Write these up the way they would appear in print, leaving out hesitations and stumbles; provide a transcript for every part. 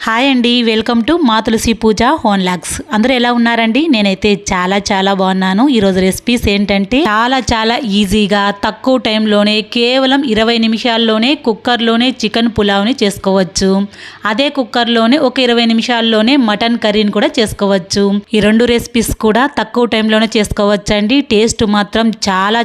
Hi అండి, welcome to మా తులసి పూజ హోన్లాగ్స్. అందరూ ఎలా ఉన్నారండి? నేనైతే చాలా బాగున్నాను. ఈరోజు రెసిపీస్ ఏంటంటే చాలా ఈజీగా తక్కువ టైంలోనే కేవలం 20 నిమిషాల్లోనే కుక్కర్లోనే చికెన్ పులావ్ని చేసుకోవచ్చు. అదే కుక్కర్లోనే ఒక 20 నిమిషాల్లోనే మటన్ కర్రీని కూడా చేసుకోవచ్చు. ఈ రెండు రెసిపీస్ కూడా తక్కువ టైంలోనే చేసుకోవచ్చండి. టేస్ట్ మాత్రం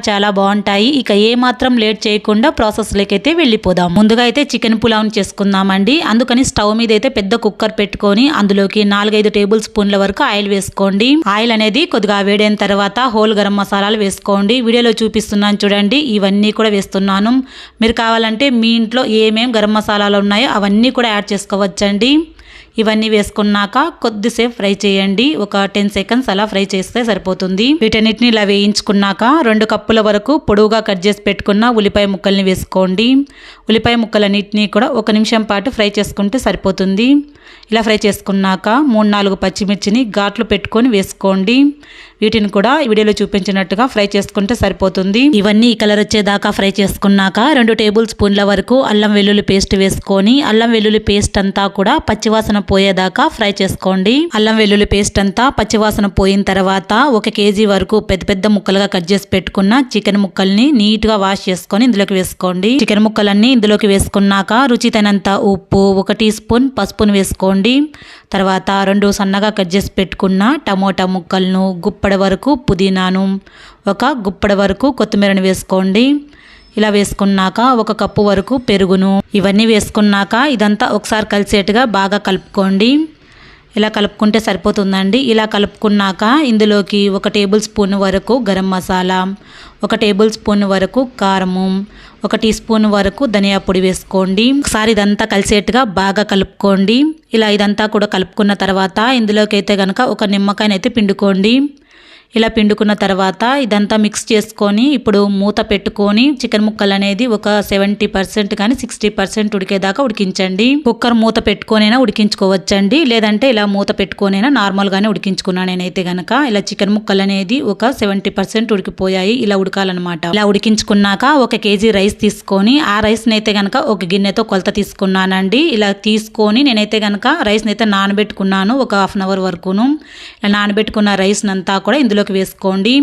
చాలా బాగుంటాయి. ఇక ఏ మాత్రం లేట్ చేయకుండా ప్రాసెస్లోకి అయితే వెళ్ళిపోదాం. ముందుగా అయితే చికెన్ పులావ్ని చేసుకుందామండి. అందుకని స్టవ్ మీద అయితే పెద్ద కుక్కర్ పెట్టుకొని అందులోకి 4-5 టేబుల్ స్పూన్ల వరకు ఆయిల్ వేసుకోండి. ఆయిల్ అనేది కొద్దిగా వేడైన తర్వాత హోల్ గరం మసాలాలు వేసుకోండి. వీడియోలో చూపిస్తున్నాను చూడండి, ఇవన్నీ కూడా వేస్తున్నాను. మీరు కావాలంటే మీ ఇంట్లో ఏమేం గరం మసాలాలు ఉన్నాయో అవన్నీ కూడా యాడ్ చేసుకోవచ్చండి. ఇవన్నీ వేసుకున్నాక కొద్దిసేపు ఫ్రై చేయండి. ఒక 10 సెకండ్స్ అలా ఫ్రై చేస్తే సరిపోతుంది. వీటన్నిటిని ఇలా వేయించుకున్నాక 2 కప్పుల వరకు పొడవుగా కట్ చేసి పెట్టుకున్న ఉల్లిపాయ ముక్కల్ని వేసుకోండి. ఉల్లిపాయ ముక్కలన్నిటినీ కూడా 1 నిమిషం పాటు ఫ్రై చేసుకుంటే సరిపోతుంది. ఇలా ఫ్రై చేసుకున్నాక 3-4 పచ్చిమిర్చిని ఘాట్లు పెట్టుకొని వేసుకోండి. వీటిని కూడా వీడియోలో చూపించినట్టుగా ఫ్రై చేసుకుంటే సరిపోతుంది. ఇవన్నీ ఈ కలర్ వచ్చేదాకా ఫ్రై చేసుకున్నాక 2 టేబుల్ స్పూన్ల వరకు అల్లం వెల్లుల్లి పేస్ట్ వేసుకొని అల్లం వెల్లుల్లి పేస్ట్ అంతా కూడా పచ్చివాసన పోయేదాకా ఫ్రై చేసుకోండి. అల్లం వెల్లుల్లి పేస్ట్ అంతా పచ్చివాసన పోయిన తర్వాత 1 కేజీ వరకు పెద్ద ముక్కలుగా కట్ చేసి పెట్టుకున్న చికెన్ ముక్కల్ని నీట్ గా వాష్ చేసుకొని ఇందులోకి వేసుకోండి. చికెన్ ముక్కలన్నీ ఇందులోకి వేసుకున్నాక రుచి తగినంత ఉప్పు, 1 టీ స్పూన్ పసుపును వేసుకోండి. తర్వాత 2 సన్నగా కట్ చేసి పెట్టుకున్న టమోటా ముక్కలను, గుప్పడి వరకు పుదీనాను, 1 గుప్పడి వరకు కొత్తిమీరను వేసుకోండి. ఇలా వేసుకున్నాక 1 కప్పు వరకు పెరుగును, ఇవన్నీ వేసుకున్నాక ఇదంతా ఒకసారి కలిసేట్టుగా బాగా కలుపుకోండి. ఇలా కలుపుకుంటే సరిపోతుందండి. ఇలా కలుపుకున్నాక ఇందులోకి 1 టేబుల్ స్పూన్ వరకు గరం మసాలా, 1 టేబుల్ స్పూన్ వరకు కారము, 1 టీ స్పూన్ వరకు ధనియా పొడి వేసుకోండి. ఒకసారి ఇదంతా కలిసేట్టుగా బాగా కలుపుకోండి. ఇలా ఇదంతా కూడా కలుపుకున్న తర్వాత ఇందులోకి అయితే కనుక 1 నిమ్మకాయనైతే పిండుకోండి. ఇలా పిండుకున్న తర్వాత ఇదంతా మిక్స్ చేసుకొని ఇప్పుడు మూత పెట్టుకొని చికెన్ ముక్కలు అనేది ఒక 70% కానీ 60% ఉడికేదాకా ఉడికించండి. కుక్కర్ మూత పెట్టుకొనైనా ఉడికించుకోవచ్చండి, లేదంటే ఇలా మూత పెట్టుకొనైనా నార్మల్గానే ఉడికించుకున్నాను నేనైతే గనక. ఇలా చికెన్ ముక్కలు అనేది ఒక 70% ఉడికిపోయాయి. ఇలా ఉడకాలన్నమాట. ఇలా ఉడికించుకున్నాక 1 కేజీ రైస్ తీసుకొని ఆ రైస్ని అయితే గనక ఒక గిన్నెతో కొలత తీసుకున్నానండి. ఇలా తీసుకొని నేనైతే గనక రైస్ని అయితే నానబెట్టుకున్నాను ఒక 1/2 అవర్ వరకును. ఇలా నానబెట్టుకున్న రైస్ అంతా కూడా ఇందులోకి వేసుకోండి.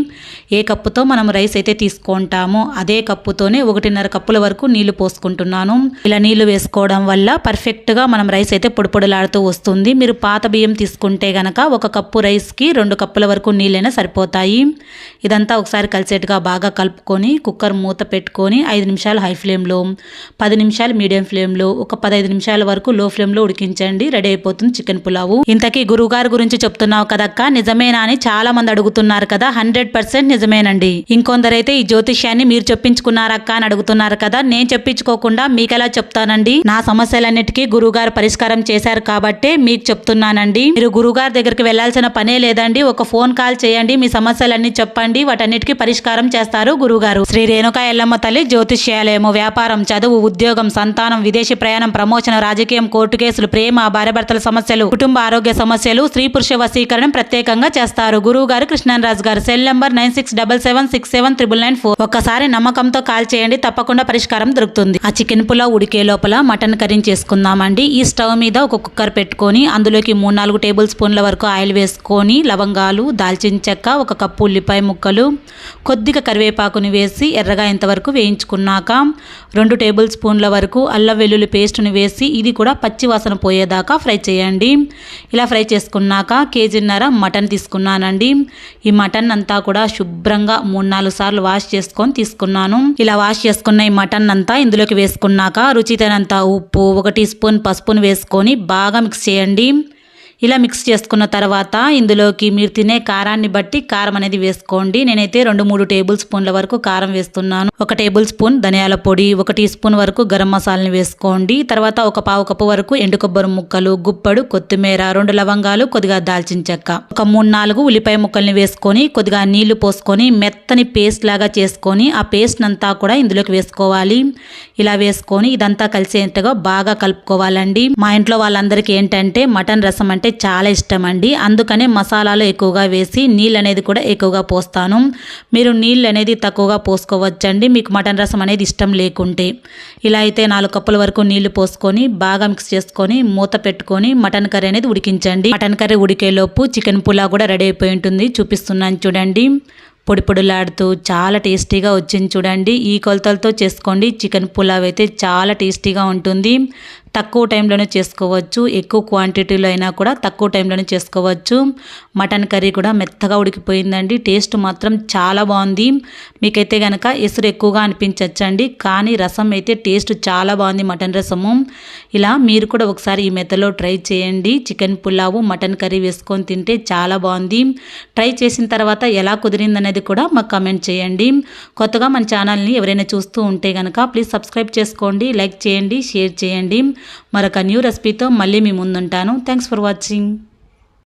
ఏ కప్పుతో మనం రైస్ అయితే తీసుకుంటామో అదే కప్పుతోనే 1.5 కప్పుల వరకు నీళ్లు పోసుకుంటున్నాను. ఇలా నీళ్లు వేసుకోవడం వల్ల పర్ఫెక్ట్ గా మనం రైస్ అయితే పొడిలాడుతూ వస్తుంది. మీరు పాత బియ్యం తీసుకుంటే గనక 1 కప్పు రైస్ కి 2 కప్పుల వరకు నీళ్ళైనా సరిపోతాయి. ఇదంతా ఒకసారి కలిసేట్టుగా బాగా కలుపుకొని కుక్కర్ మూత పెట్టుకొని 5 నిమిషాలు హై ఫ్లేమ్లో, 10 నిమిషాలు మీడియం ఫ్లేమ్లో, ఒక 15 నిమిషాల వరకు లో ఫ్లేమ్లో ఉడికించండి. రెడీ అయిపోతుంది చికెన్ పులావు. ఇంతకీ గురువుగారు గురించి చెప్తున్నావు కదక్క, నిజమేనా అని చాలా మంది అడుగుతున్నారు కదా. 100% నిజమేనండి. ఇంకొందరైతే ఈ జ్యోతిష్యాన్ని మీరు చెప్పించుకున్నారక్క అని అడుగుతున్నారు కదా. నేను చెప్పించుకోకుండా మీకెలా చెప్తానండి? నా సమస్యలన్నిటికీ గురువుగారు పరిష్కారం చేశారు కాబట్టే మీకు చెప్తున్నానండి. మీరు గురువుగారి దగ్గరికి వెళ్లాల్సిన పనే లేదండి. ఒక ఫోన్ కాల్ చేయండి, మీ సమస్యలన్నీ చెప్పండి, వాటన్నిటికీ పరిష్కారం చేస్తారు గురువుగారు. శ్రీ రేణుకా ఎల్లమ్మ తల్లి జ్యోతిష్యాలయము. వ్యాపారం, చదువు, ఉద్యోగం, సంతానం, విదేశీ ప్రయాణం, ప్రమోషన్, రాజకీయం, కోర్టు కేసులు, ప్రేమ, భార్యాభర్తల సమస్యలు, కుటుంబ ఆరోగ్య సమస్యలు, స్త్రీ పురుష వశీకరణం ప్రత్యేకంగా చేస్తారు. గురువుగారు కృష్ణరాజు గారు. Cell number 9677679994. ఒక్కసారి నమ్మకంతో కాల్ చేయండి, తప్పకుండా పరిష్కారం దొరుకుతుంది. ఆ చికెన్ పులావ్ ఉడికే లోపల మటన్ కర్రీ చేసుకుందామండి. ఈ స్టవ్ మీద ఒక కుక్కర్ పెట్టుకొని అందులోకి 3-4 టేబుల్ స్పూన్ల వరకు ఆయిల్ వేసుకొని లవంగాలు, దాల్చిన చెక్క, 1 కప్పు ఉల్లిపాయ ముక్కలు, కొద్దిగా కరివేపాకుని వేసి ఎర్రగా ఇంతవరకు వేయించుకున్నాక 2 టేబుల్ స్పూన్ల వరకు అల్లం వెల్లుల్లి పేస్ట్ని వేసి ఇది కూడా పచ్చి వాసన పోయేదాకా ఫ్రై చేయండి. ఇలా ఫ్రై చేసుకున్నాక 1.5 కేజీ మటన్ తీసుకున్నానండి. ఈ మటన్ అంతా కూడా శుభ్రంగా 3-4 సార్లు వాష్ చేసుకొని తీసుకున్నాను. ఇలా వాష్ చేసుకున్న ఈ మటన్ అంతా ఇందులోకి వేసుకున్నాక రుచి తగినంత ఉప్పు, 1 టీ స్పూన్ పసుపును వేసుకొని బాగా మిక్స్ చేయండి. ఇలా మిక్స్ చేసుకున్న తర్వాత ఇందులోకి మీరు తినే కారాన్ని బట్టి కారం అనేది వేసుకోండి. నేనైతే 2-3 టేబుల్ స్పూన్ల వరకు కారం వేస్తున్నాను. 1 టేబుల్ స్పూన్ ధనియాల పొడి, 1 టీ స్పూన్ వరకు గరం మసాలాని వేసుకోండి. తర్వాత 1/4 కప్పు వరకు ఎండు కొబ్బరి ముక్కలు, గుప్పడు కొత్తిమీర, 2 లవంగాలు, కొద్దిగా దాల్చిన చెక్క, ఒక 3-4 ఉల్లిపాయ ముక్కల్ని వేసుకొని కొద్దిగా నీళ్లు పోసుకొని మెత్తని పేస్ట్ లాగా చేసుకొని ఆ పేస్ట్ అంతా కూడా ఇందులోకి వేసుకోవాలి. ఇలా వేసుకొని ఇదంతా కలిసేట్టుగా బాగా కలుపుకోవాలండి. మా ఇంట్లో వాళ్ళందరికీ ఏంటంటే మటన్ రసం అంటే అంటే చాలా ఇష్టం అండి. అందుకనే మసాలాలు ఎక్కువగా వేసి నీళ్ళు అనేది కూడా ఎక్కువగా పోస్తాను. మీరు నీళ్ళు అనేది తక్కువగా పోసుకోవచ్చండి మీకు మటన్ రసం అనేది ఇష్టం లేకుంటే. ఇలా అయితే 4 కప్పుల వరకు నీళ్లు పోసుకొని బాగా మిక్స్ చేసుకొని మూత పెట్టుకొని మటన్ కర్రీ అనేది ఉడికించండి. మటన్ కర్రీ ఉడికేలోపు చికెన్ పులావ్ కూడా రెడీ అయిపోయి ఉంటుంది. చూపిస్తున్నాను చూడండి. పొడి పొడిలాడుతూ చాలా టేస్టీగా వచ్చింది చూడండి. ఈ కొలతలతో చేసుకోండి. చికెన్ పులావ్ అయితే చాలా టేస్టీగా ఉంటుంది. తక్కువ టైంలోనే చేసుకోవచ్చు. ఎక్కువ క్వాంటిటీలో అయినా కూడా తక్కువ టైంలోనే చేసుకోవచ్చు. మటన్ కర్రీ కూడా మెత్తగా ఉడికిపోయిందండి. టేస్ట్ మాత్రం చాలా బాగుంది. మీకైతే కనుక ఎసురు ఎక్కువగా అనిపించచ్చండి, కానీ రసం అయితే టేస్ట్ చాలా బాగుంది మటన్ రసము. ఇలా మీరు కూడా ఒకసారి ఈ మెథడ్లో ట్రై చేయండి. చికెన్ పులావు మటన్ కర్రీ వేసుకొని తింటే చాలా బాగుంది. ట్రై చేసిన తర్వాత ఎలా కుదిరిందనేది కూడా మాకు కామెంట్ చేయండి. కొత్తగా మన ఛానల్ని ఎవరైనా చూస్తూ ఉంటే కనుక ప్లీజ్ సబ్స్క్రైబ్ చేసుకోండి, లైక్ చేయండి, షేర్ చేయండి. మరొక న్యూ రెసిపీతో మళ్ళీ మీ ముందుంటాను. Thanks for watching.